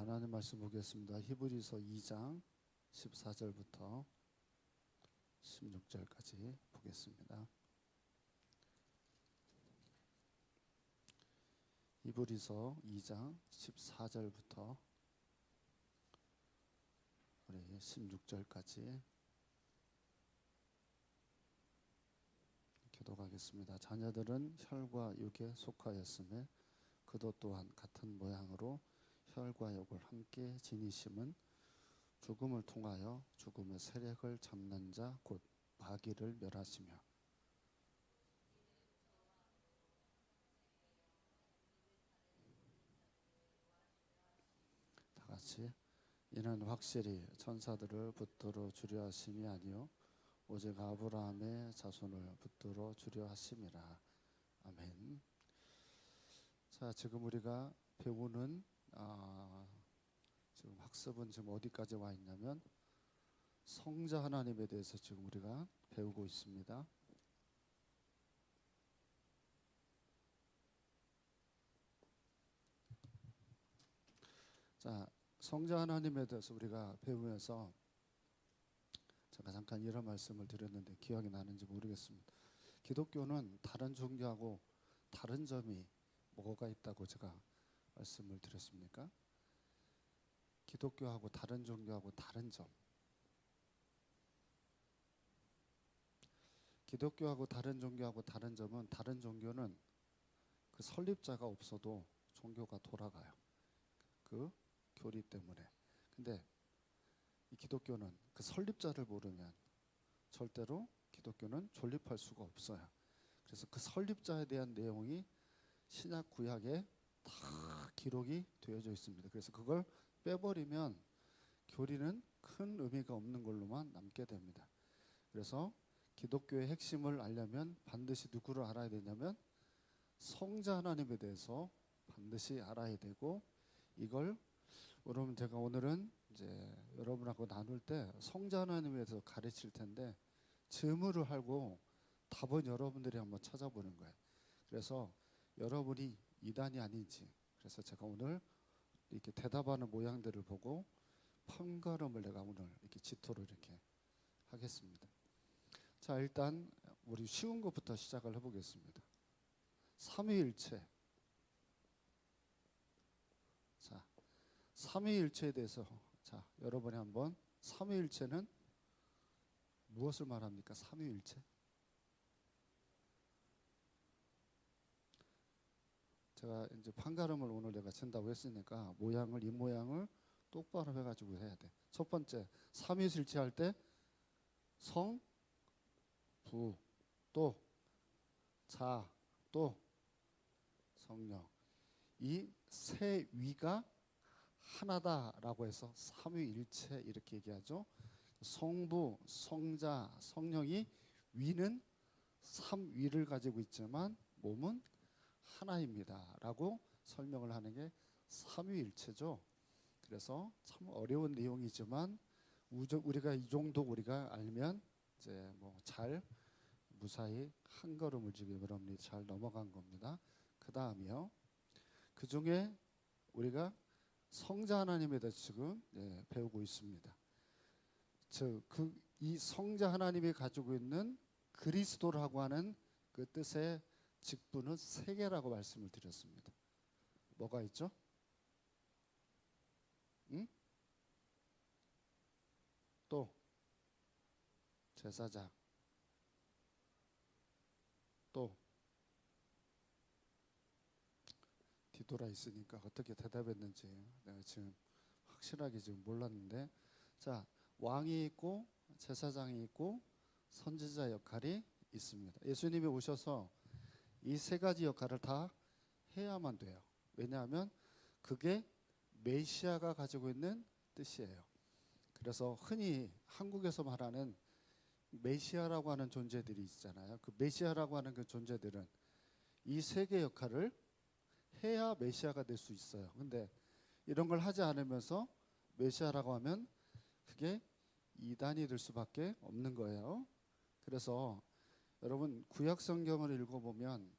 하나님 말씀 보겠습니다. 히브리서 2장 14절부터 16절까지 보겠습니다. 히브리서 2장 14절부터 우리 16절까지 교독하겠습니다. 자녀들은 혈과 육에 속하였으며 그도 또한 같은 모양으로 혈과 육을 함께 지니심은 죽음을 통하여 죽음의 세력을 잡는 자 곧 마귀를 멸하시며 다 같이 이는 확실히 천사들을 붙들어 주려 하심이 아니요 오직 아브라함의 자손을 붙들어 주려 하심이라. 아멘. 자, 지금 우리가 배우는 지금 학습은 지금 어디까지 와 있냐면 성자 하나님에 대해서 지금 우리가 배우고 있습니다. 자, 성자 하나님에 대해서 우리가 배우면서 제가 잠깐 이런 말씀을 드렸는데 기억이 나는지 모르겠습니다. 기독교는 다른 종교하고 다른 점이 뭐가 있다고 제가 말씀을 드렸습니까? 기독교하고 다른 종교하고 다른 점. 기독교하고 다른 종교하고 다른 점은 다른 종교는 그 설립자가 없어도 종교가 돌아가요. 그 교리 때문에. 근데 이 기독교는 그 설립자를 모르면 절대로 기독교는 존립할 수가 없어요. 그래서 그 설립자에 대한 내용이 신약 구약에 다 기록이 되어져 있습니다. 그래서 그걸 빼버리면 교리는 큰 의미가 없는 걸로만 남게 됩니다. 그래서 기독교의 핵심을 알려면 반드시 누구를 알아야 되냐면 성자 하나님에 대해서 반드시 알아야 되고, 이걸 여러분 제가 오늘은 이제 여러분하고 나눌 때 성자 하나님에 대해서 가르칠 텐데 질문을 하고 답은 여러분들이 한번 찾아보는 거예요. 그래서 여러분이 이단이 아닌지, 그래서 제가 오늘 이렇게 대답하는 모양들을 보고 판가름을 내가 오늘 이렇게 지토로 이렇게 하겠습니다. 자, 일단 우리 쉬운 것부터 시작을 해보겠습니다. 삼위일체. 자, 삼위일체에 대해서 자, 여러분이 한번 삼위일체는 무엇을 말합니까? 삼위일체? 제가 이제 판가름을 오늘 내가 친다고 했으니까 모양을 이 모양을 똑바로 해가지고 해야 돼. 첫 번째, 삼위일체 할 때 성, 부, 또 자, 또 성령, 이 세 위가 하나다라고 해서 삼위일체 이렇게 얘기하죠. 성부, 성자, 성령이 위는 삼위를 가지고 있지만 몸은 하나입니다 라고 설명을 하는 게 삼위일체죠. 그래서 참 어려운 내용이지만 우리가 이 정도 우리가 알면 이제 뭐 잘 무사히 한 걸음을 지금 여러분이 잘 넘어간 겁니다. 그 다음이요, 그 중에 우리가 성자 하나님에 대해서 지금 배우고 있습니다. 즉 이 성자 하나님이 가지고 있는 그리스도라고 하는 그 뜻의 직분은 세 개라고 말씀을 드렸습니다. 뭐가 있죠? 응? 또 제사장, 또 뒤돌아 있으니까 어떻게 대답했는지 내가 지금 확실하게 지금 몰랐는데, 자, 왕이 있고 제사장이 있고 선지자 역할이 있습니다. 예수님이 오셔서 이 세 가지 역할을 다 해야만 돼요. 왜냐하면 그게 메시아가 가지고 있는 뜻이에요. 그래서 흔히 한국에서 말하는 메시아라고 하는 존재들이 있잖아요. 그 메시아라고 하는 그 존재들은 이 세 개 역할을 해야 메시아가 될 수 있어요. 근데 이런 걸 하지 않으면서 메시아라고 하면 그게 이단이 될 수밖에 없는 거예요. 그래서 여러분 구약 성경을 읽어보면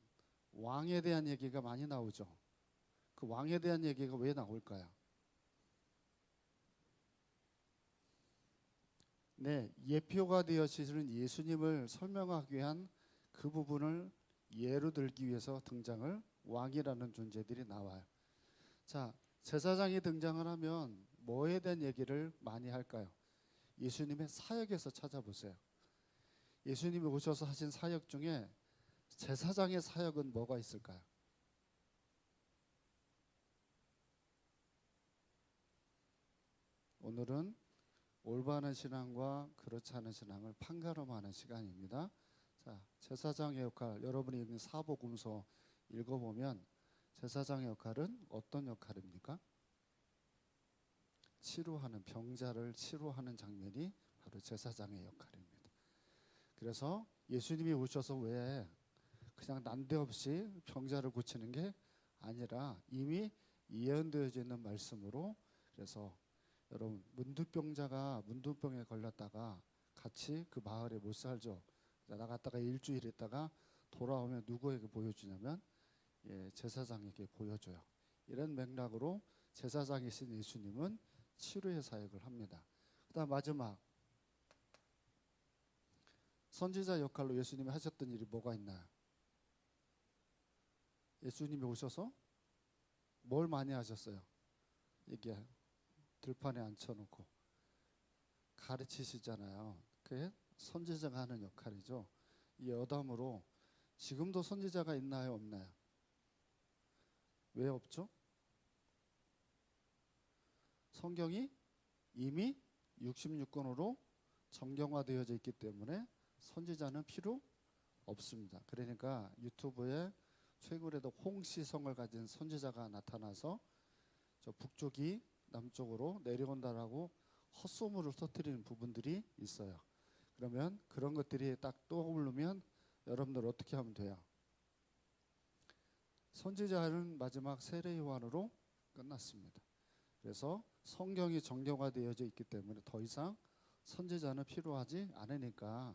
왕에 대한 얘기가 많이 나오죠. 그 왕에 대한 얘기가 왜 나올까요? 네, 예표가 되어지는 예수님을 설명하기 위한 그 부분을 예로 들기 위해서 등장을 왕이라는 존재들이 나와요. 자, 제사장이 등장을 하면 뭐에 대한 얘기를 많이 할까요? 예수님의 사역에서 찾아보세요. 예수님이 오셔서 하신 사역 중에 제사장의 사역은 뭐가 있을까요? 오늘은 올바른 신앙과 그렇지 않은 신앙을 판가름하는 시간입니다. 자, 제사장의 역할, 여러분이 읽는 사복음서 읽어보면 제사장의 역할은 어떤 역할입니까? 치료하는, 병자를 치료하는 장면이 바로 제사장의 역할입니다. 그래서 예수님이 오셔서 왜 그냥 난데없이 병자를 고치는 게 아니라 이미 예언되어져 있는 말씀으로, 그래서 여러분 문둥병자가 문둥병에 걸렸다가 같이 그 마을에 못 살죠. 나갔다가 일주일 있다가 돌아오면 누구에게 보여주냐면 제사장에게 보여줘요. 이런 맥락으로 제사장이신 예수님은 치료의 사역을 합니다. 그다음 마지막 선지자 역할로 예수님이 하셨던 일이 뭐가 있나요? 예수님이 오셔서 뭘 많이 하셨어요? 이게 들판에 앉혀놓고 가르치시잖아요. 그게 선지자가 하는 역할이죠. 이 여담으로 지금도 선지자가 있나요, 없나요? 왜 없죠? 성경이 이미 66권으로 정경화되어져 있기 때문에 선지자는 필요 없습니다. 그러니까 유튜브에 최근에도 홍시성을 가진 선지자가 나타나서 저 북쪽이 남쪽으로 내려온다라고 헛소문을 터뜨리는 부분들이 있어요. 그러면 그런 것들이 딱 떠오르면 여러분들 어떻게 하면 돼요? 선지자는 마지막 세례 요한으로 끝났습니다. 그래서 성경이 정경화되어져 있기 때문에 더 이상 선지자는 필요하지 않으니까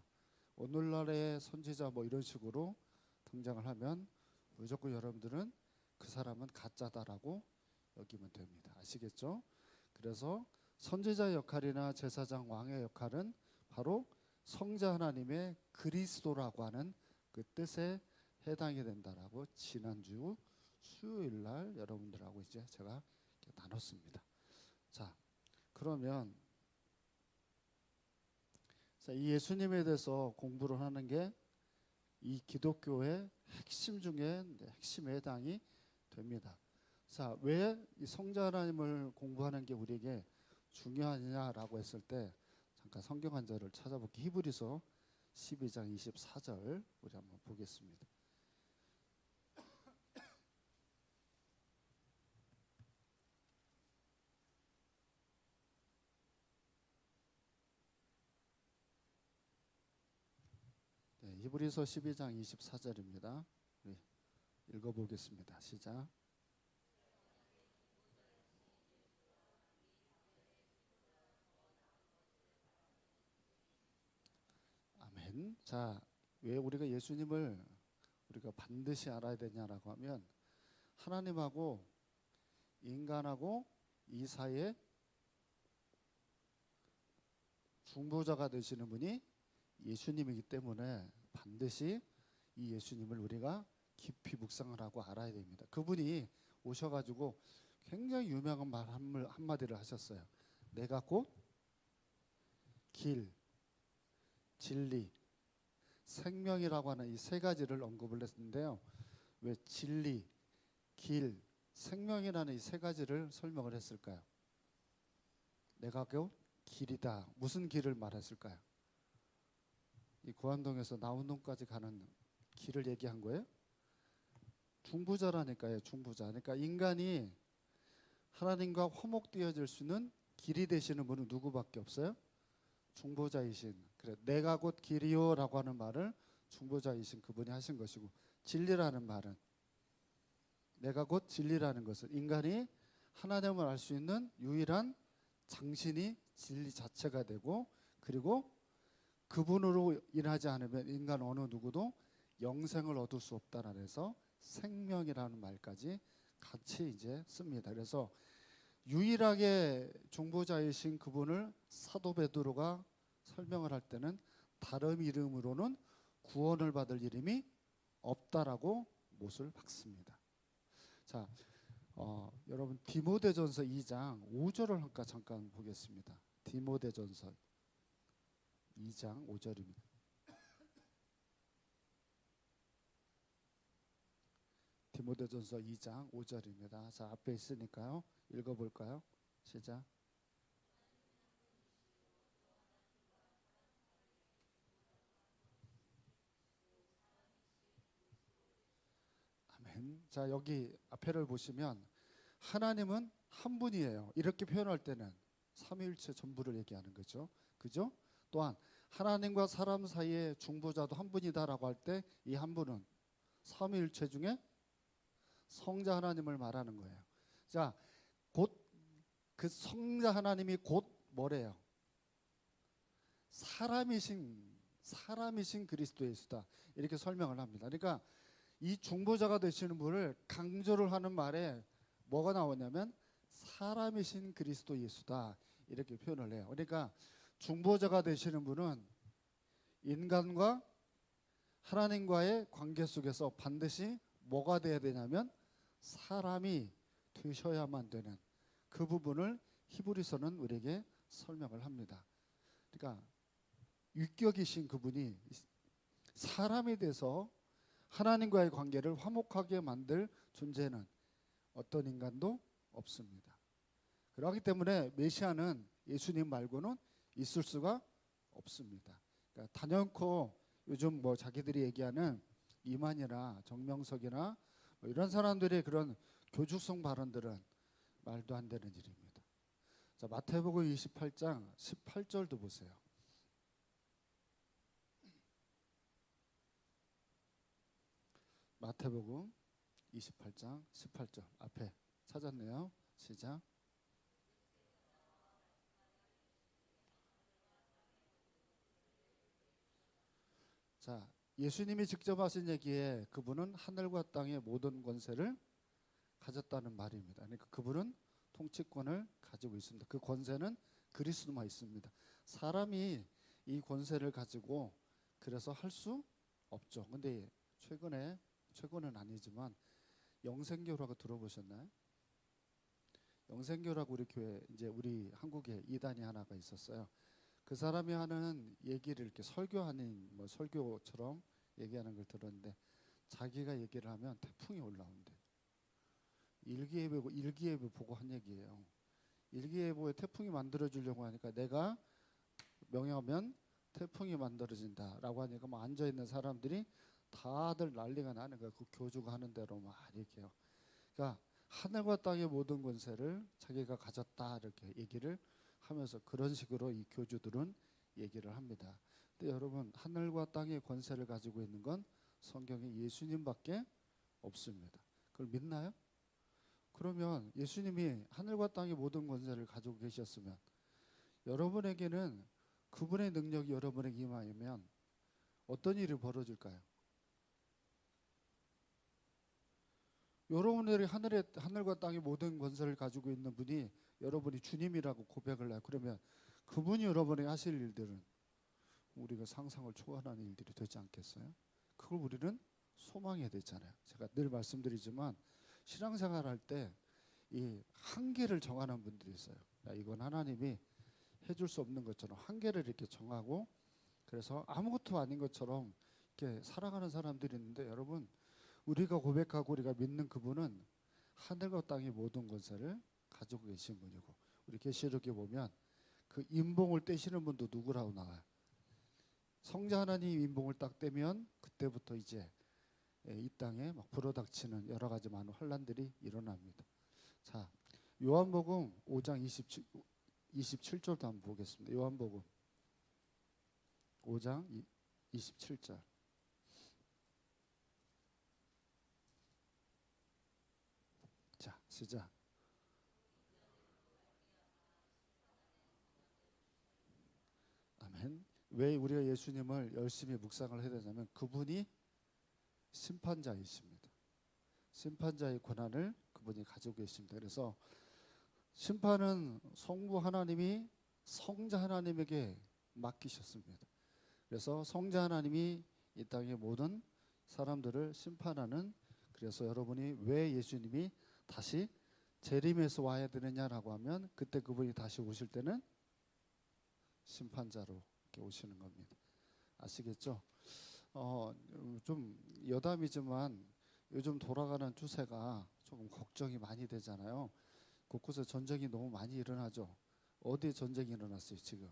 오늘날의 선지자 뭐 이런 식으로 등장을 하면 무조건 여러분들은 그 사람은 가짜다라고 여기면 됩니다. 아시겠죠? 그래서 선지자 역할이나 제사장 왕의 역할은 바로 성자 하나님의 그리스도라고 하는 그 뜻에 해당이 된다라고 지난주 수요일 날 여러분들하고 이제 제가 나눴습니다. 자, 그러면 이 예수님에 대해서 공부를 하는 게 이 기독교의 핵심 중에 핵심에 해당이 됩니다. 자, 왜 이 성자 하나님을 공부하는 게 우리에게 중요하냐라고 했을 때 잠깐 성경 한 절을 찾아볼게요. 히브리서 12장 24절 우리 한번 보겠습니다. 네, 히브리서 12장 24절입니다. 우리 읽어보겠습니다. 시작. 아멘. 자, 왜 우리가 예수님을 우리가 반드시 알아야 되냐라고 하면 하나님하고 인간하고 이 사이에 중보자가 되시는 분이 예수님이기 때문에 반드시 이 예수님을 우리가 깊이 묵상을 하고 알아야 됩니다. 그분이 오셔가지고 굉장히 유명한 말 한마디를 하셨어요. 내가 곧 길, 진리, 생명이라고 하는 이 세 가지를 언급을 했는데요. 왜 진리, 길, 생명이라는 이 세 가지를 설명을 했을까요? 내가 곧 길이다. 무슨 길을 말했을까요? 이 고안동에서 나운동까지 가는 길을 얘기한 거예요? 중보자라니까요. 중보자. 그러니까 인간이 하나님과 화목되어질 수 있는 길이 되시는 분은 누구밖에 없어요? 중보자이신. 그래, 내가 곧 길이요라고 하는 말을 중보자이신 그분이 하신 것이고, 진리라는 말은 내가 곧 진리라는 것은 인간이 하나님을 알 수 있는 유일한 장신이 진리 자체가 되고, 그리고 그분으로 인하지 않으면 인간 어느 누구도 영생을 얻을 수 없다라 해서 생명이라는 말까지 같이 이제 씁니다. 그래서 유일하게 중보자이신 그분을 사도 베드로가 설명을 할 때는 다른 이름으로는 구원을 받을 이름이 없다라고 못을 박습니다. 자, 여러분 디모데전서 2장 5절을 잠깐 보겠습니다. 디모데전서 2장 5절입니다. 디모데전서 2장 5절입니다. 자, 앞에 있으니까요. 읽어볼까요? 시작. 아멘. 자, 여기 앞에를 보시면 하나님은 한 분이에요. 이렇게 표현할 때는 삼위일체 전부를 얘기하는 거죠. 그죠? 또한 하나님과 사람 사이의 중보자도 한 분이다라고 할 때 이 한 분은 삼위일체 중에 성자 하나님을 말하는 거예요. 자, 곧 그 성자 하나님이 곧 뭐래요? 사람이신 그리스도 예수다. 이렇게 설명을 합니다. 그러니까 이 중보자가 되시는 분을 강조를 하는 말에 뭐가 나오냐면 사람이신 그리스도 예수다. 이렇게 표현을 해요. 그러니까 중보자가 되시는 분은 인간과 하나님과의 관계 속에서 반드시 뭐가 돼야 되냐면 사람이 되셔야만 되는 그 부분을 히브리서는 우리에게 설명을 합니다. 그러니까 유격이신 그분이 사람이 돼서 하나님과의 관계를 화목하게 만들 존재는 어떤 인간도 없습니다. 그렇기 때문에 메시아는 예수님 말고는 있을 수가 없습니다. 그러니까 단연코 요즘 뭐 자기들이 얘기하는 이만희나 정명석이나 뭐 이런 사람들의 그런 교주성 발언들은 말도 안 되는 일입니다. 자, 마태복음 28장 18절도 보세요. 마태복음 28장 18절 앞에 찾았네요. 시작. 자, 예수님이 직접 하신 얘기에 그분은 하늘과 땅의 모든 권세를 가졌다는 말입니다. 그러니까 그분은 통치권을 가지고 있습니다. 그 권세는 그리스도만 있습니다. 사람이 이 권세를 가지고 그래서 할 수 없죠. 근데 최근은 아니지만 영생교라고 들어보셨나요? 영생교라고 우리 교회 이제 우리 한국에 이단이 하나가 있었어요. 그 사람이 하는 얘기를 이렇게 설교하는 뭐 설교처럼 얘기하는 걸 들었는데 자기가 얘기를 하면 태풍이 올라온대. 일기예보 보고 한 얘기예요. 일기예보에 태풍이 만들어지려고 하니까 내가 명하면 태풍이 만들어진다라고 하니까 뭐 앉아 있는 사람들이 다들 난리가 나는 거야. 그 교주가 하는 대로 막 이렇게요. 그러니까 하늘과 땅의 모든 권세를 자기가 가졌다 이렇게 얘기를 하면서 그런 식으로 이 교주들은 얘기를 합니다. 근데 여러분 하늘과 땅의 권세를 가지고 있는 건 성경에 예수님밖에 없습니다. 그걸 믿나요? 그러면 예수님이 하늘과 땅의 모든 권세를 가지고 계셨으면 여러분에게는 그분의 능력이 여러분에게 임하면 어떤 일이 벌어질까요? 여러분들이 하늘과 땅의 모든 권세를 가지고 있는 분이 여러분이 주님이라고 고백을 해요. 그러면 그분이 여러분에게 하실 일들은 우리가 상상을 초월하는 일들이 되지 않겠어요? 그걸 우리는 소망해야 되잖아요. 제가 늘 말씀드리지만 신앙생활 할 때 이 한계를 정하는 분들이 있어요. 이건 하나님이 해줄 수 없는 것처럼 한계를 이렇게 정하고 그래서 아무것도 아닌 것처럼 이렇게 살아가는 사람들이 있는데 여러분 우리가 고백하고 우리가 믿는 그분은 하늘과 땅의 모든 권세를 가지고 계신 분이고 우리 계시록에 보면 그 인봉을 떼시는 분도 누구라고 나와요. 성자 하나님 인봉을 딱 떼면 그때부터 이제 이 땅에 막 불어닥치는 여러 가지 많은 환란들이 일어납니다. 자, 요한복음 5장 27절도 한번 보겠습니다. 요한복음 5장 27절. 자, 시작. 아멘. 왜 우리가 예수님을 열심히 묵상을 해야 되냐면 그분이 심판자이십니다. 심판자의 권한을 그분이 가지고 계십니다. 그래서 심판은 성부 하나님이 성자 하나님에게 맡기셨습니다. 그래서 성자 하나님이 이 땅의 모든 사람들을 심판하는, 그래서 여러분이 왜 예수님이 다시 재림해서 와야 되느냐라고 하면 그때 그분이 다시 오실 때는 심판자로 이렇게 오시는 겁니다. 아시겠죠? 좀 여담이지만 요즘 돌아가는 추세가 조금 걱정이 많이 되잖아요. 곳곳에 전쟁이 너무 많이 일어나죠. 어디에 전쟁이 일어났어요 지금?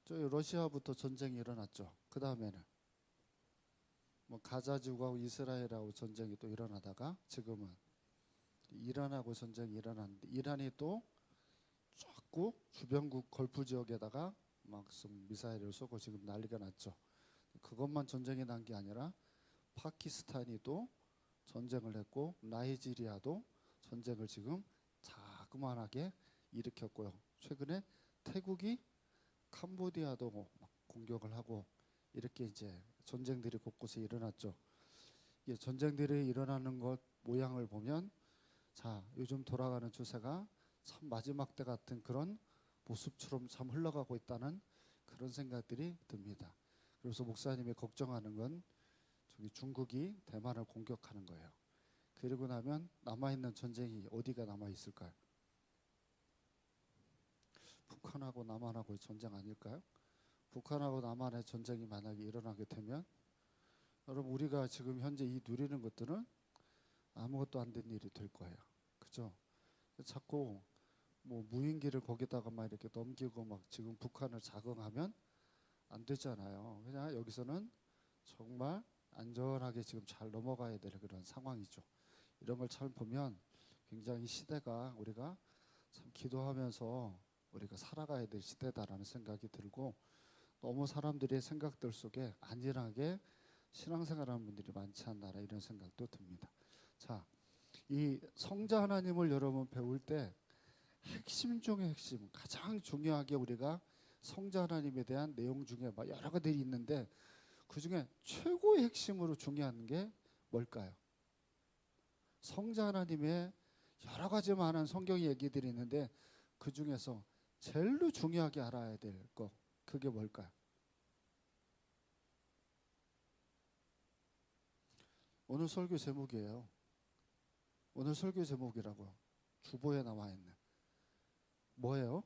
저 러시아부터 전쟁이 일어났죠. 그 다음에는 뭐 가자 지구하고 이스라엘하고 전쟁이 또 일어나다가 지금은 이란하고 전쟁이 일어났는데 이란이 또 자꾸 주변국 걸프 지역에다가 막 미사일을 쏘고 지금 난리가 났죠. 그것만 전쟁이 난 게 아니라 파키스탄이 또 전쟁을 했고 나이지리아도 전쟁을 지금 자그만하게 일으켰고요. 최근에 태국이 캄보디아도 막 공격을 하고 이렇게 이제 전쟁들이 곳곳에 일어났죠. 이 전쟁들이 일어나는 것 모양을 보면 자, 요즘 돌아가는 추세가 참 마지막 때 같은 그런 모습처럼 참 흘러가고 있다는 그런 생각들이 듭니다. 그래서 목사님이 걱정하는 건 저기 중국이 대만을 공격하는 거예요. 그리고 나면 남아있는 전쟁이 어디가 남아있을까요? 북한하고 남한하고의 전쟁 아닐까요? 북한하고 남한의 전쟁이 만약에 일어나게 되면 여러분 우리가 지금 현재 이 누리는 것들은 아무것도 안 된 일이 될 거예요. 그죠? 자꾸 뭐 무인기를 거기다가 막 이렇게 넘기고 막 지금 북한을 자극하면 안 되잖아요. 그냥 여기서는 정말 안전하게 지금 잘 넘어가야 될 그런 상황이죠. 이런 걸 참 보면 굉장히 시대가 우리가 참 기도하면서 우리가 살아가야 될 시대다라는 생각이 들고 너무 사람들의 생각들 속에 안일하게 신앙생활하는 분들이 많지 않나 이런 생각도 듭니다. 자, 이 성자 하나님을 여러분 배울 때 핵심 중에 핵심, 가장 중요하게 우리가 성자 하나님에 대한 내용 중에 막 여러 가지들이 있는데 그 중에 최고의 핵심으로 중요한 게 뭘까요? 성자 하나님의 여러 가지 많은 성경 얘기들이 있는데 그 중에서 제일로 중요하게 알아야 될 것, 그게 뭘까요? 오늘 설교 제목이에요. 오늘 설교 제목이라고 주보에 나와 있는 뭐예요?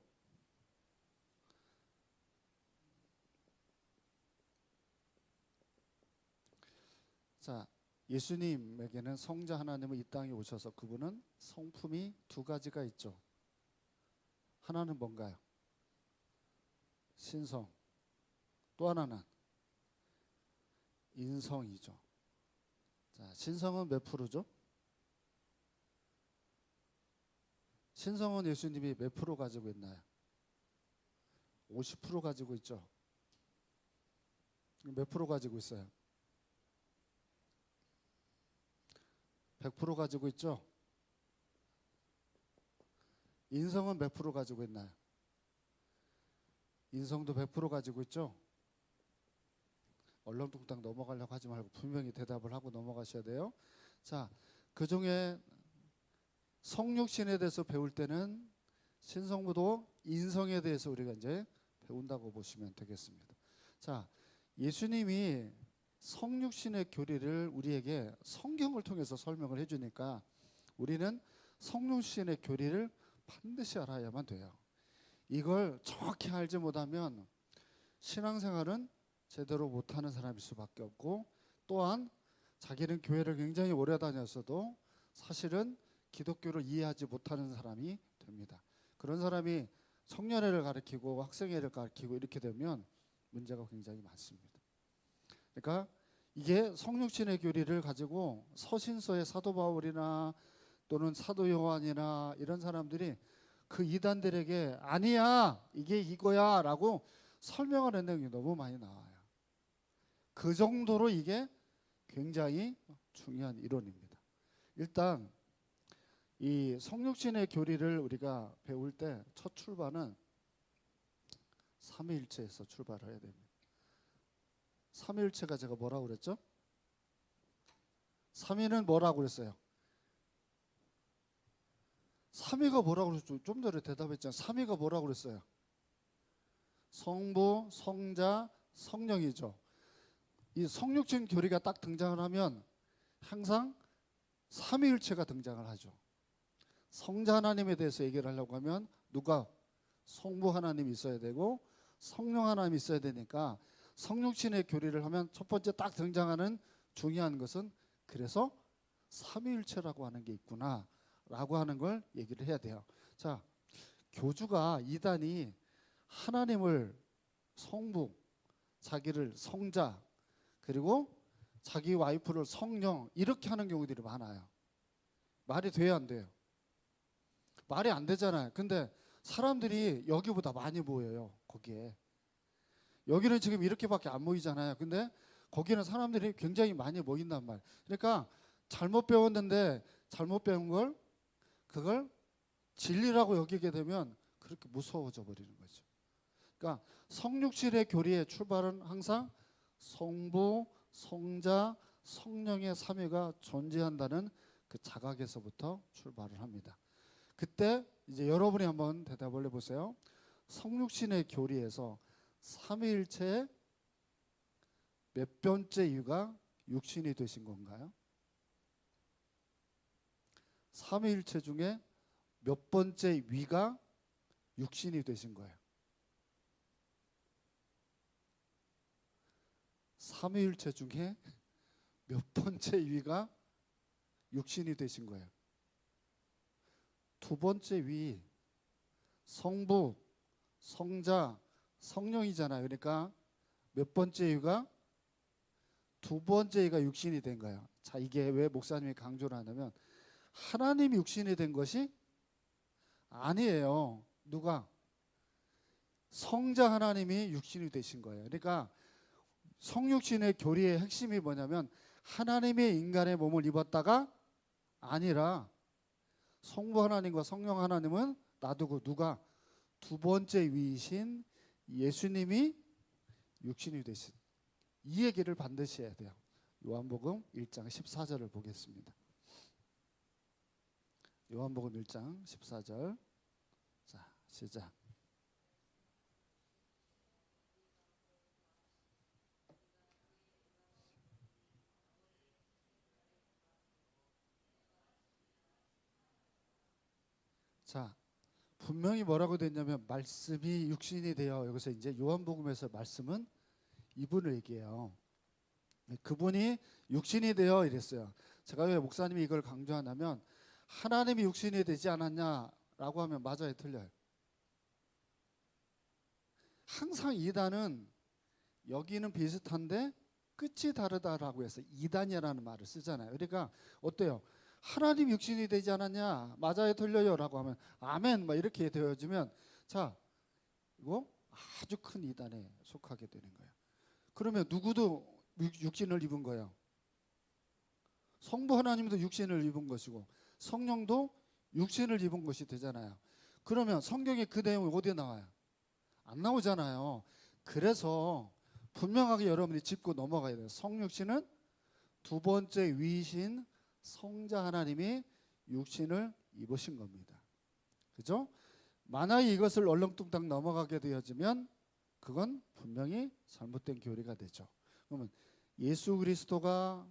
자, 예수님에게는 성자 하나님은 이 땅에 오셔서 그분은 성품이 두 가지가 있죠. 하나는 뭔가요? 신성. 또 하나는 인성이죠. 자, 신성은 몇 프로죠? 신성은 예수님이 몇 프로 가지고 있나요? 50% 가지고 있죠. 몇 프로 가지고 있어요? 100% 가지고 있죠. 인성은 몇 프로 가지고 있나요? 인성도 100% 가지고 있죠. 얼렁뚱땅 넘어가려고 하지 말고 분명히 대답을 하고 넘어가셔야 돼요. 자, 그 중에 성육신에 대해서 배울 때는 신성보도 인성에 대해서 우리가 이제 배운다고 보시면 되겠습니다. 자, 예수님이 성육신의 교리를 우리에게 성경을 통해서 설명을 해주니까 우리는 성육신의 교리를 반드시 알아야만 돼요. 이걸 정확히 알지 못하면 신앙생활은 제대로 못하는 사람일 수밖에 없고 또한 자기는 교회를 굉장히 오래 다녔어도 사실은 기독교를 이해하지 못하는 사람이 됩니다. 그런 사람이 청년회를 가르치고 학생회를 가르치고 이렇게 되면 문제가 굉장히 많습니다. 그러니까 이게 성육신의 교리를 가지고 서신서의 사도 바울이나 또는 사도 요한이나 이런 사람들이 그 이단들에게 아니야 이게 이거야 라고 설명하는 내용이 너무 많이 나와요. 그 정도로 이게 굉장히 중요한 이론입니다. 일단 이 성육신의 교리를 우리가 배울 때 첫 출발은 삼위일체에서 출발을 해야 됩니다. 삼위일체가 제가 뭐라고 그랬죠? 삼위는 뭐라고 그랬어요? 삼위가 뭐라고 그랬죠? 좀 전에 대답했잖아요. 삼위가 뭐라고 그랬어요? 성부, 성자, 성령이죠. 이 성육신 교리가 딱 등장을 하면 항상 삼위일체가 등장을 하죠. 성자 하나님에 대해서 얘기를 하려고 하면 누가? 성부 하나님이 있어야 되고 성령 하나님이 있어야 되니까 성육신의 교리를 하면 첫 번째 딱 등장하는 중요한 것은 그래서 삼위일체라고 하는 게 있구나 라고 하는 걸 얘기를 해야 돼요. 자, 교주가 이단이 하나님을 성부, 자기를 성자, 그리고 자기 와이프를 성령 이렇게 하는 경우들이 많아요. 말이 돼요, 안 돼요? 말이 안 되잖아요. 근데 사람들이 여기보다 많이 모여요, 거기에. 여기는 지금 이렇게밖에 안 모이잖아요. 근데 거기는 사람들이 굉장히 많이 모인단 말이에요. 그러니까 잘못 배웠는데 잘못 배운 걸 그걸 진리라고 여기게 되면 그렇게 무서워져 버리는 거죠. 그러니까 성육신의 교리의 출발은 항상 성부, 성자, 성령의 삼위가 존재한다는 그 자각에서부터 출발을 합니다. 그때 이제 여러분이 한번 대답을 해보세요. 성육신의 교리에서 삼위일체의 몇 번째 이유가 육신이 되신 건가요? 삼위일체 중에 몇 번째 위가 육신이 되신 거예요? 삼위일체 중에 몇 번째 위가 육신이 되신 거예요? 두 번째 위 성부, 성자, 성령이잖아요. 그러니까 몇 번째 위가? 두 번째 위가 육신이 된 거예요. 자, 이게 왜 목사님이 강조를 하냐면 하나님이 육신이 된 것이 아니에요. 누가? 성자 하나님이 육신이 되신 거예요. 그러니까 성육신의 교리의 핵심이 뭐냐면 하나님의 인간의 몸을 입었다가 아니라 성부 하나님과 성령 하나님은 놔두고 누가? 두 번째 위이신 예수님이 육신이 되신 이 얘기를 반드시 해야 돼요. 요한복음 1장 14절을 보겠습니다. 요한복음 1장 14절. 자, 시작. 자, 분명히 뭐라고 됐냐면 말씀이 육신이 되어 여기서 이제 요한복음에서 말씀은 이분을 얘기해요. 그분이 육신이 되어 이랬어요. 제가 왜 목사님이 이걸 강조하냐면 하나님이 육신이 되지 않았냐라고 하면 맞아요, 틀려요? 항상 이단은 여기는 비슷한데 끝이 다르다라고 해서 이단이라는 말을 쓰잖아요. 그러니까 어때요? 하나님 육신이 되지 않았냐? 맞아요, 틀려요? 라고 하면 아멘 막 이렇게 되어지면 자, 이거 아주 큰 이단에 속하게 되는 거예요. 그러면 누구도 육신을 입은 거예요. 성부 하나님도 육신을 입은 것이고 성령도 육신을 입은 것이 되잖아요. 그러면 성경에 그 내용이 어디에 나와요? 안 나오잖아요. 그래서 분명하게 여러분이 짚고 넘어가야 돼요. 성육신은 두 번째 위이신 성자 하나님이 육신을 입으신 겁니다. 그죠? 만약에 이것을 얼렁뚱땅 넘어가게 되어지면 그건 분명히 잘못된 교리가 되죠. 그러면 예수 그리스도가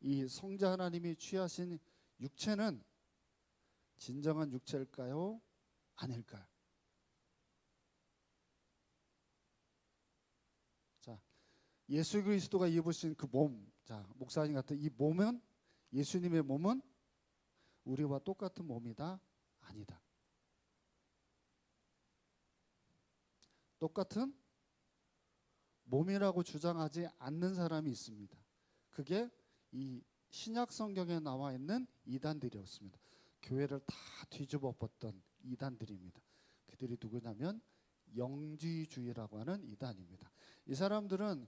이 성자 하나님이 취하신 육체는 진정한 육체일까요? 아닐까요? 자, 예수 그리스도가 입으신 그 몸, 자, 목사님 같은 이 몸은 예수님의 몸은 우리와 똑같은 몸이다? 아니다. 똑같은 몸이라고 주장하지 않는 사람이 있습니다. 그게 이 신약 성경에 나와 있는 이단들이었습니다. 교회를 다 뒤집어 엎었던 이단들입니다. 그들이 누구냐면 영지주의라고 하는 이단입니다. 이 사람들은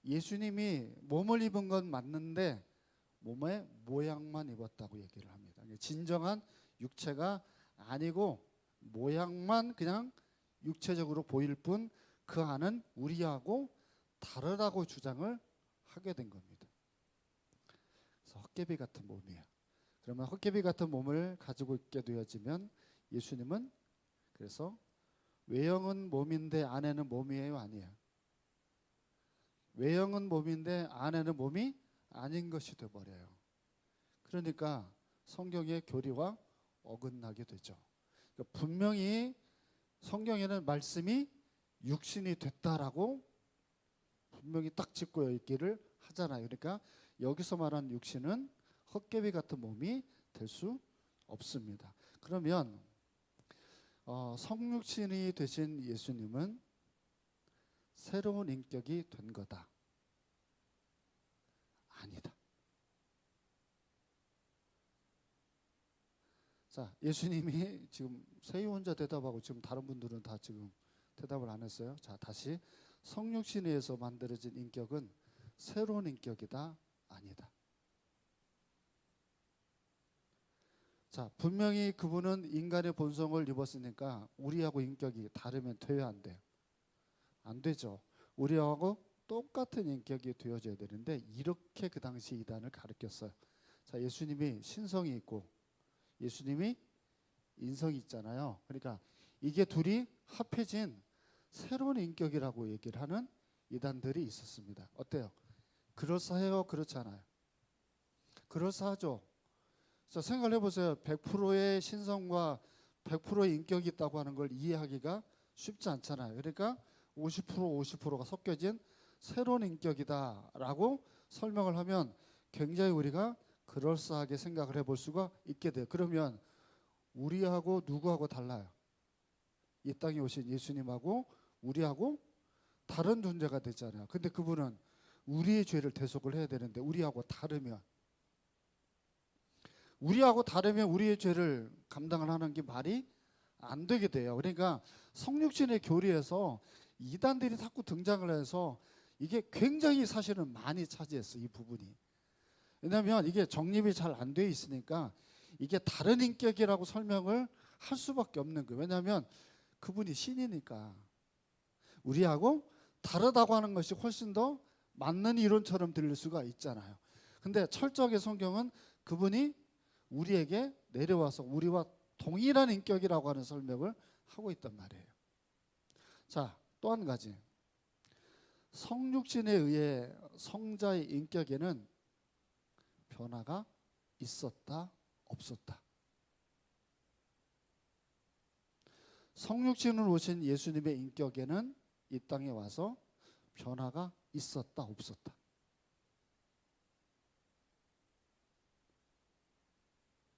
예수님이 몸을 입은 건 맞는데 몸의 모양만 입었다고 얘기를 합니다. 진정한 육체가 아니고 모양만 그냥 육체적으로 보일 뿐 그 안은 우리하고 다르다고 주장을 하게 된 겁니다. 그래서 헛개비 같은 몸이에요. 그러면 헛개비 같은 몸을 가지고 있게 되어지면 예수님은 그래서 외형은 몸인데 안에는 몸이에요, 아니에요? 외형은 몸인데 안에는 몸이 아닌 것이 되어버려요. 그러니까 성경의 교리와 어긋나게 되죠. 그러니까 분명히 성경에는 말씀이 육신이 됐다라고 분명히 딱 짚고 있기를 하잖아요. 그러니까 여기서 말하는 육신은 헛개비 같은 몸이 될 수 없습니다. 그러면 성육신이 되신 예수님은 새로운 인격이 된 거다. 아니다. 자, 예수님이 지금 세이 혼자 대답하고 지금 다른 분들은 다 지금 대답을 안 했어요. 자, 다시 성육신에 의해서 만들어진 인격은 새로운 인격이다. 아니다. 자, 분명히 그분은 인간의 본성을 입었으니까 우리하고 인격이 다르면 돼야 안 돼요? 안 되죠. 우리하고 똑같은 인격이 되어져야 되는데 이렇게 그 당시 이단을 가르쳤어요. 자, 예수님이 신성이 있고 예수님이 인성이 있잖아요. 그러니까 이게 둘이 합해진 새로운 인격이라고 얘기를 하는 이단들이 있었습니다. 어때요? 그럴싸해요? 그렇지 않아요? 그럴싸하죠. 자, 생각을 해보세요. 100%의 신성과 100%의 인격이 있다고 하는 걸 이해하기가 쉽지 않잖아요. 그러니까 50% 50%가 섞여진 새로운 인격이다라고 설명을 하면 굉장히 우리가 그럴싸하게 생각을 해볼 수가 있게 돼요. 그러면 우리하고 누구하고 달라요? 이 땅에 오신 예수님하고 우리하고 다른 존재가 되잖아요. 근데 그분은 우리의 죄를 대속을 해야 되는데 우리하고 다르면 우리의 죄를 감당을 하는 게 말이 안 되게 돼요. 그러니까 성육신의 교리에서 이단들이 자꾸 등장을 해서 이게 굉장히 사실은 많이 차지했어요. 이 부분이. 왜냐하면 이게 정립이 잘 안 돼 있으니까 이게 다른 인격이라고 설명을 할 수밖에 없는 거예요. 왜냐하면 그분이 신이니까 우리하고 다르다고 하는 것이 훨씬 더 맞는 이론처럼 들릴 수가 있잖아요. 근데 철저하게 성경은 그분이 우리에게 내려와서 우리와 동일한 인격이라고 하는 설명을 하고 있단 말이에요. 자, 또 한 가지. 성육신에 의해 성자의 인격에는 변화가 있었다, 없었다. 성육신으로 오신 예수님의 인격에는 이 땅에 와서 변화가 있었다, 없었다.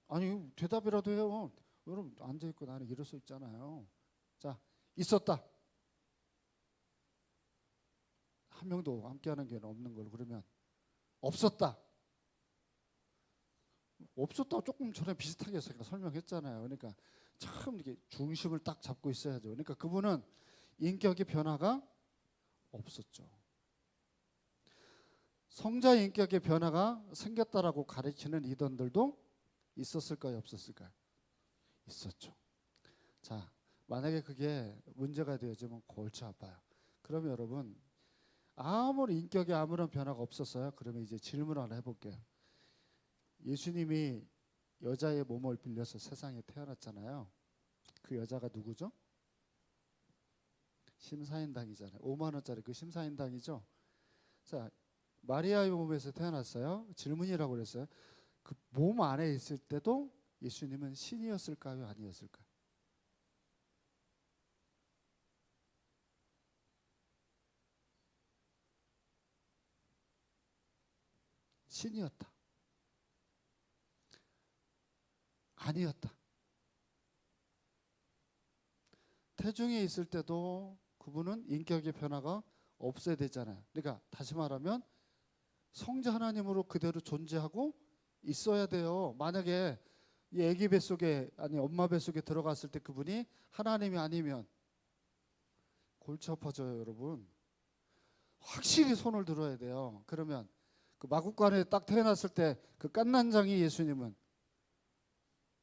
아니, 대답이라도 해요. 여러분 앉아있고 나는 일어서 있잖아요. 자, 있었다. 한 명도 함께하는 게 없는 걸 그러면 없었다. 없었다 조금 전에 비슷하게 제가 설명했잖아요. 그러니까 참 이렇게 중심을 딱 잡고 있어야죠. 그러니까 그분은 인격의 변화가 없었죠. 성자의 인격의 변화가 생겼다라고 가르치는 이단들도 있었을까요, 없었을까요? 있었죠. 자, 만약에 그게 문제가 되어지면 골치 아파요. 그러면 여러분 아무리 인격에 아무런 변화가 없었어요. 그러면 이제 질문 하나 해볼게요. 예수님이 여자의 몸을 빌려서 세상에 태어났잖아요. 그 여자가 누구죠? 심사인당이잖아요. 5만 원짜리 그 심사인당이죠. 자, 마리아의 몸에서 태어났어요. 질문이라고 그랬어요. 그 몸 안에 있을 때도 예수님은 신이었을까요, 아니었을까요? 신이었다. 아니었다. 태중에 있을 때도 그분은 인격의 변화가 없어야 되잖아요. 그러니까 다시 말하면 성자 하나님으로 그대로 존재하고 있어야 돼요. 만약에 이 아기 뱃속에 아니 엄마 뱃속에 들어갔을 때 그분이 하나님이 아니면 골치 아파져요, 여러분. 확실히 손을 들어야 돼요. 그러면 그 마국간에 딱 태어났을 때 그 깐난장이 예수님은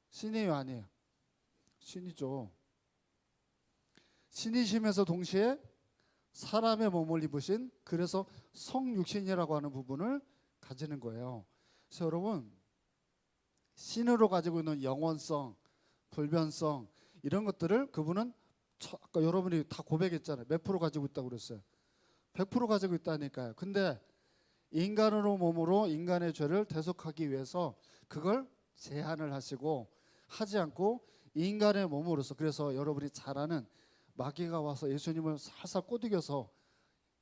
신이에요, 아니에요? 신이죠. 신이시면서 동시에 사람의 몸을 입으신, 그래서 성육신이라고 하는 부분을 가지는 거예요. 그래서 여러분 신으로 가지고 있는 영원성, 불변성 이런 것들을 그분은 아까 여러분이 다 고백했잖아요. 몇 프로 가지고 있다고 그랬어요? 100% 가지고 있다니까요. 근데 인간으로 몸으로 인간의 죄를 대속하기 위해서 그걸 제한을 하시고 하지 않고 인간의 몸으로서, 그래서 여러분이 잘 아는 마귀가 와서 예수님을 살살 꼬드겨서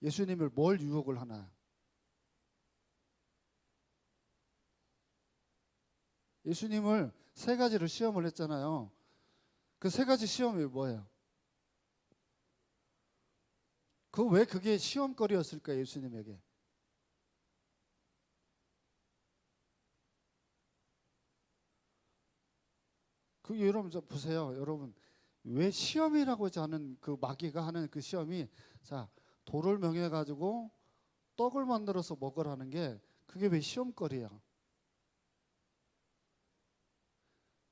예수님을 뭘 유혹을 하나요? 예수님을 세 가지를 시험을 했잖아요. 그 세 가지 시험이 뭐예요? 왜 그게 시험거리였을까요, 예수님에게? 여러분 보세요. 여러분 왜 시험이라고 하는 그 마귀가 하는 그 시험이, 자, 돌을 명해 가지고 떡을 만들어서 먹으라는 게 그게 왜 시험거리야?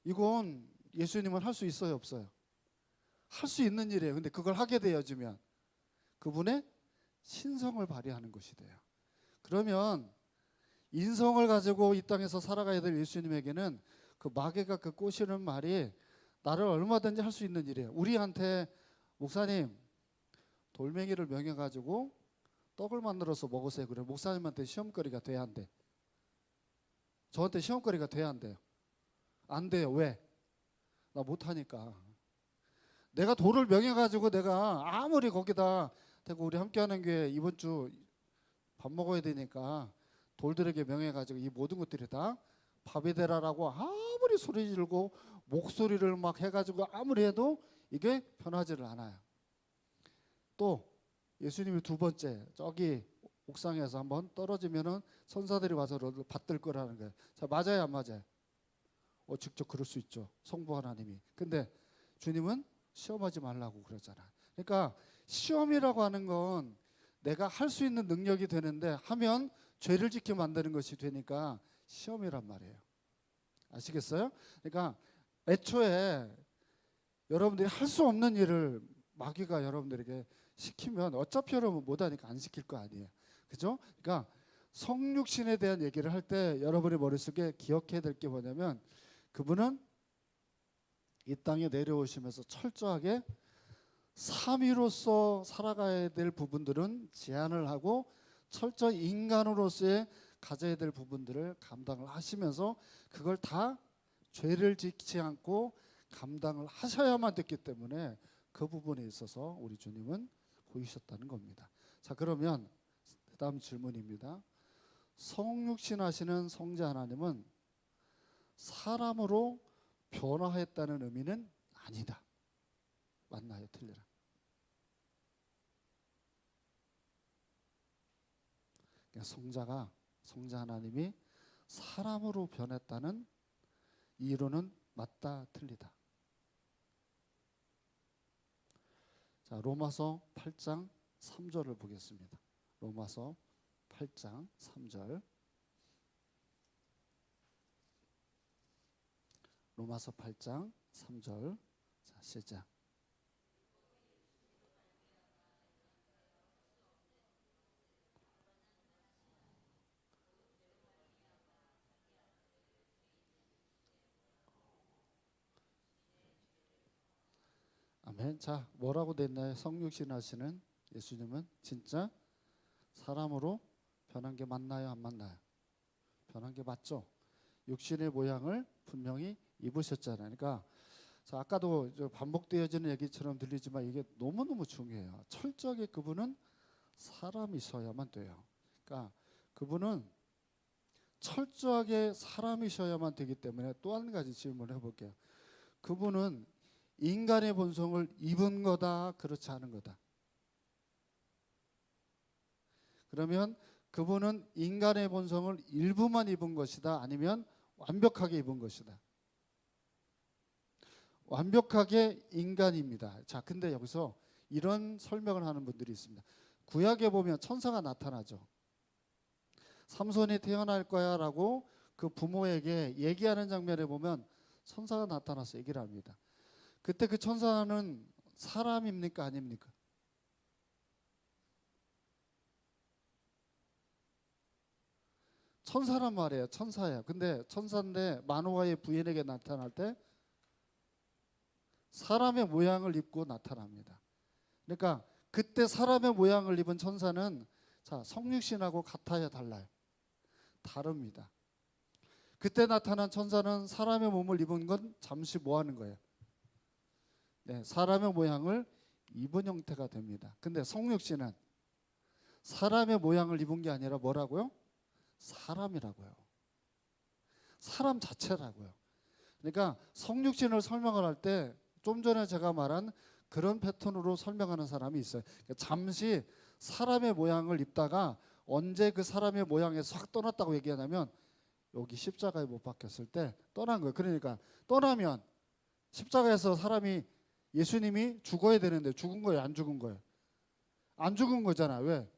이건 예수님은 할 수 있어요, 없어요? 할 수 있는 일이에요. 근데 그걸 하게 되어지면 그분의 신성을 발휘하는 것이 돼요. 그러면 인성을 가지고 이 땅에서 살아가야 될 예수님에게는 그 마귀가 그 꼬시는 말이 나를 얼마든지 할 수 있는 일이에요. 우리한테 목사님 돌멩이를 명해 가지고 떡을 만들어서 먹으세요. 그래 목사님한테 시험거리가 돼야 한대. 저한테 시험거리가 돼야 한대요. 안 돼요. 왜? 나 못하니까. 내가 돌을 명해 가지고 내가 아무리 거기다 대고 우리 함께하는 교회 이번 주 밥 먹어야 되니까 돌들에게 명해 가지고 이 모든 것들이 다 밥이 되라라고 아무리 소리 지르고 목소리를 막 해가지고 아무리 해도 이게 변하지를 않아요. 또 예수님이 두 번째 저기 옥상에서 한번 떨어지면은 천사들이 와서 너를 받들 거라는 거예요. 자, 맞아요, 안 맞아요? 직접 그럴 수 있죠. 성부 하나님이. 근데 주님은 시험하지 말라고 그러잖아요. 그러니까 시험이라고 하는 건 내가 할 수 있는 능력이 되는데 하면 죄를 짓게 만드는 것이 되니까 시험이란 말이에요. 아시겠어요? 그러니까 애초에 여러분들이 할 수 없는 일을 마귀가 여러분들에게 시키면 어차피 여러분 못하니까 안 시킬 거 아니에요. 그죠? 그러니까 성육신에 대한 얘기를 할 때 여러분의 머릿속에 기억해야 될 게 뭐냐면 그분은 이 땅에 내려오시면서 철저하게 삼위로서 살아가야 될 부분들은 제한을 하고 철저히 인간으로서의 가져야 될 부분들을 감당을 하시면서 그걸 다 죄를 짓지 않고 감당을 하셔야만 됐기 때문에 그 부분에 있어서 우리 주님은 보이셨다는 겁니다. 자, 그러면 다음 질문입니다. 성육신 하시는 성자 하나님은 사람으로 변화했다는 의미는 아니다. 맞나요? 틀리나? 그러니까 성자 하나님이 사람으로 변했다는 이론은 맞다, 틀리다? 자, 로마서 8장 3절을 보겠습니다. 로마서 8장 3절. 로마서 8장 3절. 자, 시작. 아멘. 자, 뭐라고 됐나요? 성육신 하시는 예수님은 진짜 사람으로 변한 게 맞나요? 안 맞나요? 변한 게 맞죠? 육신의 모양을 분명히 입으셨잖아요. 그러니까 자, 아까도 반복되어지는 얘기처럼 들리지만 이게 너무너무 중요해요. 철저하게 그분은 사람이셔야만 돼요. 그러니까 그분은 철저하게 사람이셔야만 되기 때문에 또 한 가지 질문을 해볼게요. 그분은 인간의 본성을 입은 거다, 그렇지 않은 거다? 그러면 그분은 인간의 본성을 일부만 입은 것이다, 아니면 완벽하게 입은 것이다? 완벽하게 인간입니다. 자, 근데 여기서 이런 설명을 하는 분들이 있습니다. 구약에 보면 천사가 나타나죠. 삼손이 태어날 거야 라고 그 부모에게 얘기하는 장면에 보면 천사가 나타나서 얘기를 합니다. 그때 그 천사는 사람입니까, 아닙니까? 천사란 말이에요. 천사예요. 근데 천사인데 만화의 부인에게 나타날 때 사람의 모양을 입고 나타납니다. 그러니까 그때 사람의 모양을 입은 천사는 자, 성육신하고 같아야 달라요. 다릅니다. 그때 나타난 천사는 사람의 몸을 입은 건 잠시 뭐 하는 거예요? 네, 사람의 모양을 입은 형태가 됩니다. 근데 성육신은 사람의 모양을 입은 게 아니라 뭐라고요? 사람이라고요. 사람 자체라고요. 그러니까 성육신을 설명을 할 때 좀 전에 제가 말한 그런 패턴으로 설명하는 사람이 있어요. 그러니까 잠시 사람의 모양을 입다가 언제 그 사람의 모양에서 확 떠났다고 얘기하냐면 여기 십자가에 못 박혔을 때 떠난 거예요. 그러니까 떠나면 십자가에서 사람이 예수님이 죽어야 되는데 죽은 거예요? 안 죽은 거예요? 안 죽은 거잖아. 왜?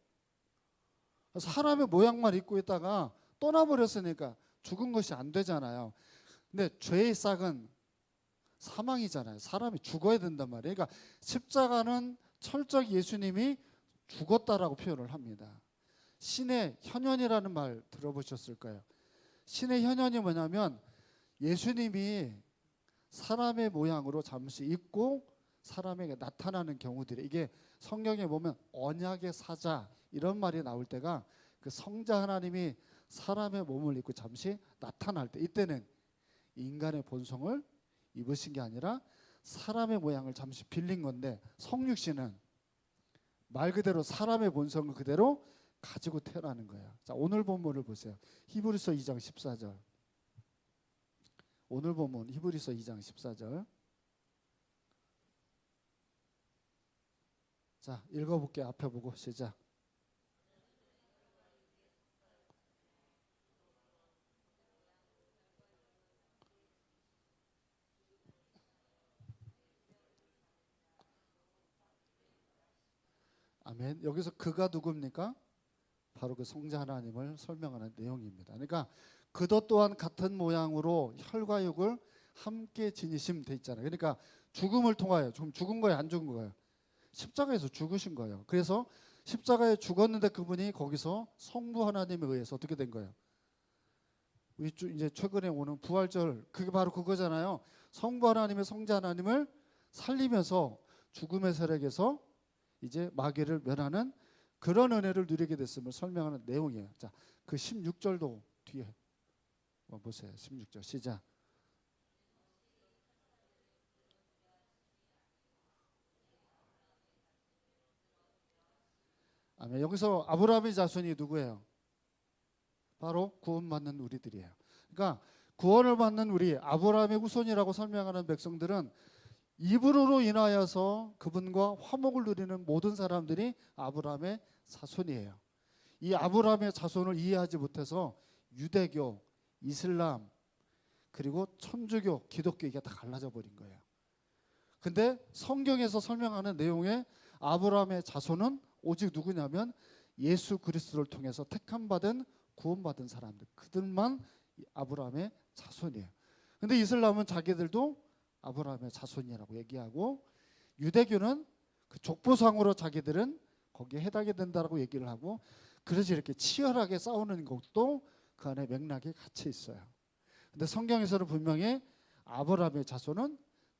사람의 모양만 입고 있다가 떠나버렸으니까 죽은 것이 안 되잖아요. 근데 죄의 싹은 사망이잖아요. 사람이 죽어야 된단 말이에요. 그러니까 십자가는 철저히 예수님이 죽었다라고 표현을 합니다. 신의 현현이라는 말 들어보셨을 거예요. 신의 현현이 뭐냐면 예수님이 사람의 모양으로 잠시 입고 사람에게 나타나는 경우들이, 이게 성경에 보면 언약의 사자 이런 말이 나올 때가 그 성자 하나님이 사람의 몸을 입고 잠시 나타날 때, 이때는 인간의 본성을 입으신 게 아니라 사람의 모양을 잠시 빌린 건데, 성육신은 말 그대로 사람의 본성을 그대로 가지고 태어나는 거예요. 자, 오늘 본문을 보세요. 히브리서 2장 14절. 오늘 본문 히브리서 2장 14절. 자, 읽어볼게요. 앞에 보고 시작. 아멘. 여기서 그가 누굽니까? 바로 그 성자 하나님을 설명하는 내용입니다. 그러니까 그도 또한 같은 모양으로 혈과 육을 함께 지니심 돼 있잖아요. 그러니까 죽음을 통하여, 지금 죽은 거예요, 안 죽은 거예요? 십자가에서 죽으신 거예요. 그래서 십자가에 죽었는데 그분이 거기서 성부 하나님에 의해서 어떻게 된 거예요? 이제 최근에 오는 부활절, 그게 바로 그거잖아요. 성부 하나님의 성자 하나님을 살리면서 죽음의 세력에서 이제 마귀를 멸하는 그런 은혜를 누리게 됐음을 설명하는 내용이에요. 자, 그 16절도 뒤에 보세요. 16절 시작. 아멘. 여기서 아브라함의 자손이 누구예요? 바로 구원받는 우리들이에요. 그러니까 구원을 받는 우리, 아브라함의 후손이라고 설명하는 백성들은 이브로로 인하여서 그분과 화목을 누리는 모든 사람들이 아브라함의 자손이에요. 이 아브라함의 자손을 이해하지 못해서 유대교, 이슬람, 그리고 천주교, 기독교, 이게 다 갈라져 버린 거예요. 근데 성경에서 설명하는 내용에 아브라함의 자손은 오직 누구냐면 예수 그리스도를 통해서 택함 받은, 구원받은 사람들, 그들만 아브라함의 자손이에요. 근데 이슬람은 자기들도 아브라함의 자손이라고 얘기하고, 유대교는 그 족보상으로 자기들은 거기에 해당이 된다라고 얘기를 하고, 그래서 이렇게 치열하게 싸우는 것도 그 안에 맥락이 같이 있어요. 근데 성경에서는 분명히 아브라함의 자손은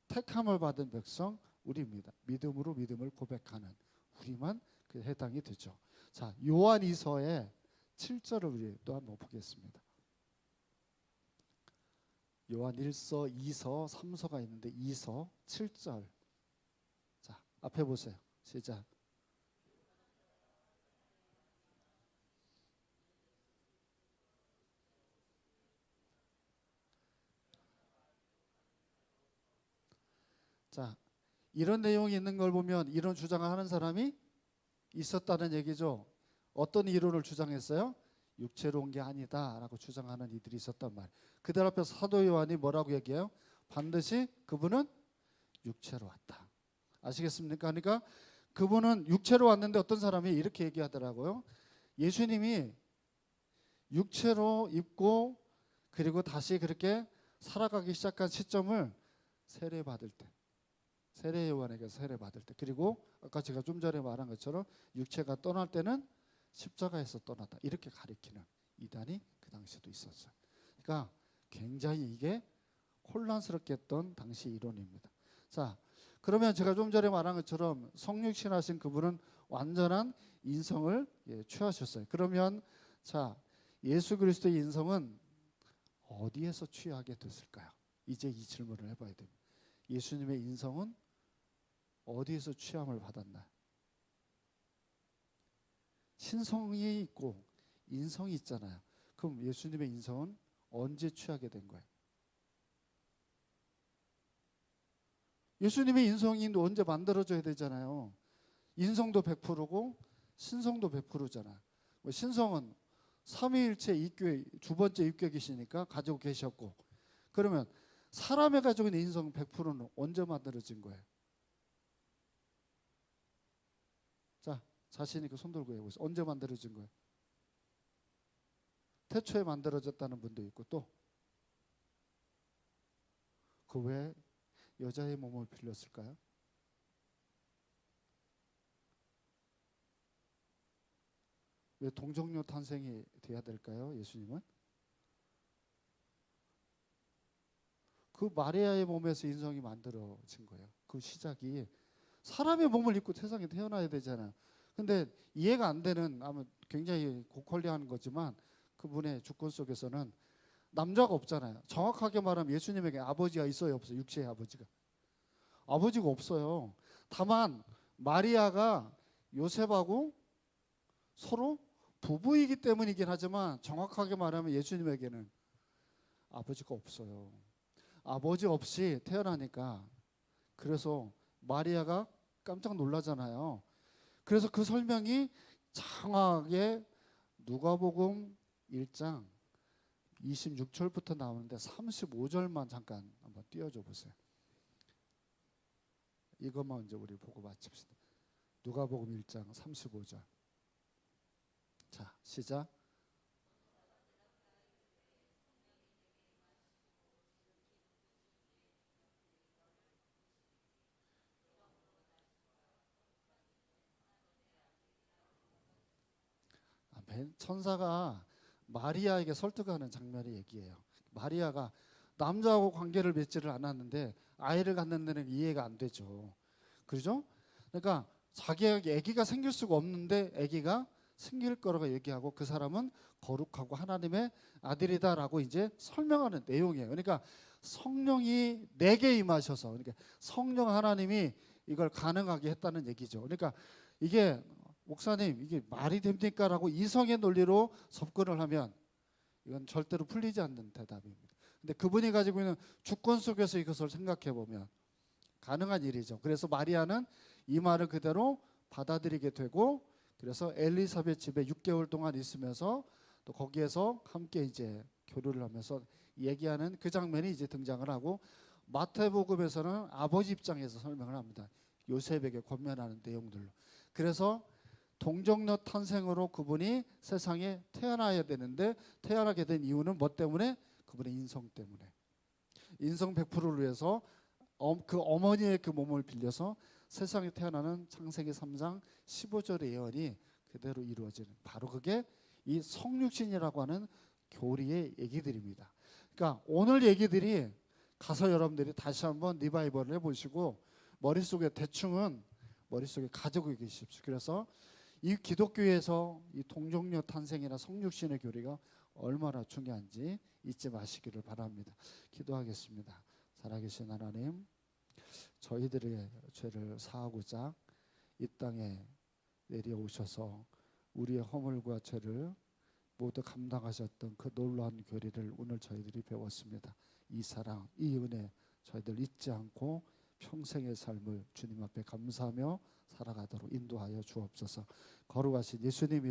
택함을 받은 백성, 우리입니다. 믿음으로 믿음을 고백하는 우리만 그 해당이 되죠. 자, 요한 2서의 7절을 우리 또 한번 보겠습니다. 요한 1서, 2서, 3서가 있는데 2서 7절. 자, 앞에 보세요. 시작. 자, 이런 내용이 있는 걸 보면 이런 주장을 하는 사람이 있었다는 얘기죠. 어떤 이론을 주장했어요? 육체로 온 게 아니다라고 주장하는 이들이 있었단 말이에요. 그들 앞에서 사도 요한이 뭐라고 얘기해요? 반드시 그분은 육체로 왔다. 아시겠습니까? 그러니까 그분은 육체로 왔는데 어떤 사람이 이렇게 얘기하더라고요. 예수님이 육체로 입고 그리고 다시 그렇게 살아가기 시작한 시점을 세례받을 때, 세례 요한에게 세례받을 때, 그리고 아까 제가 좀 전에 말한 것처럼 육체가 떠날 때는 십자가에서 떠났다, 이렇게 가리키는 이단이 그 당시도 있었어요. 그러니까 굉장히 이게 혼란스럽게 했던 당시 이론입니다. 자, 그러면 제가 좀 전에 말한 것처럼 성육신하신 그분은 완전한 인성을 취하셨어요. 그러면 자, 예수 그리스도의 인성은 어디에서 취하게 됐을까요? 이제 이 질문을 해봐야 됩니다. 예수님의 인성은 어디에서 취함을 받았나요? 신성이 있고 인성이 있잖아요. 그럼 예수님의 인성은 언제 취하게 된 거예요? 예수님의 인성이 언제 만들어져야 되잖아요. 인성도 100%고 신성도 100%잖아요. 신성은 삼위일체 입교의 두 번째 입교계시니까 가지고 계셨고, 그러면 사람의 가지고 있는 인성 100%는 언제 만들어진 거예요? 자, 자신 있게 손 들고 해보세요. 언제 만들어진 거예요? 태초에 만들어졌다는 분도 있고, 또 그 왜 여자의 몸을 빌렸을까요? 왜 동정녀 탄생이 돼야 될까요? 예수님은 그 마리아의 몸에서 인성이 만들어진 거예요. 그 시작이 사람의 몸을 입고 세상에 태어나야 되잖아요. 근데 이해가 안 되는, 아마 굉장히 고퀄리한 거지만 그분의 주권 속에서는 남자가 없잖아요. 정확하게 말하면 예수님에게 아버지가 있어요, 없어요? 육체의 아버지가. 아버지가 없어요. 다만 마리아가 요셉하고 서로 부부이기 때문이긴 하지만 정확하게 말하면 예수님에게는 아버지가 없어요. 아버지 없이 태어나니까 그래서 마리아가 깜짝 놀라잖아요. 그래서 그 설명이 장하게 누가복음 1장 26절부터 나오는데 35절만 잠깐 한번 띄워줘 보세요. 이것만 이제 우리 보고 마칩시다. 누가복음 1장 35절. 자, 시작. 천사가 마리아에게 설득하는 장면의 얘기예요. 마리아가 남자하고 관계를 맺지를 않았는데 아이를 갖는 데는 이해가 안 되죠. 그렇죠? 그러니까 자기에게 아기가 생길 수가 없는데 아기가 생길 거라고 얘기하고 그 사람은 거룩하고 하나님의 아들이다라고 이제 설명하는 내용이에요. 그러니까 성령이 내게 임하셔서, 그러니까 성령 하나님이 이걸 가능하게 했다는 얘기죠. 그러니까 이게 목사님 이게 말이 됩니까라고 이성의 논리로 접근을 하면 이건 절대로 풀리지 않는 대답입니다. 근데 그분이 가지고 있는 주권 속에서 이것을 생각해 보면 가능한 일이죠. 그래서 마리아는 이 말을 그대로 받아들이게 되고, 그래서 엘리사벳 집에 6개월 동안 있으면서 또 거기에서 함께 이제 교류를 하면서 얘기하는 그 장면이 이제 등장을 하고, 마태복음에서는 아버지 입장에서 설명을 합니다. 요셉에게 권면하는 내용들로. 그래서 동정녀 탄생으로 그분이 세상에 태어나야 되는데 태어나게 된 이유는 뭐 때문에? 그분의 인성 때문에. 인성 100%를 위해서 그 어머니의 그 몸을 빌려서 세상에 태어나는 창세기 3장 15절의 예언이 그대로 이루어지는, 바로 그게 이 성육신이라고 하는 교리의 얘기들입니다. 그러니까 오늘 얘기들이 가서 여러분들이 다시 한번 리바이벌을 해보시고 머릿속에 대충은 머릿속에 가지고 계십시오. 그래서 이 기독교에서 이 동정녀 탄생이나 성육신의 교리가 얼마나 중요한지 잊지 마시기를 바랍니다. 기도하겠습니다. 살아계신 하나님, 저희들의 죄를 사하고자 이 땅에 내려오셔서 우리의 허물과 죄를 모두 감당하셨던 그 놀라운 교리를 오늘 저희들이 배웠습니다. 이 사랑, 이 은혜 저희들 잊지 않고 평생의 삶을 주님 앞에 감사하며 살아가도록 인도하여 주옵소서. 거룩하신 예수님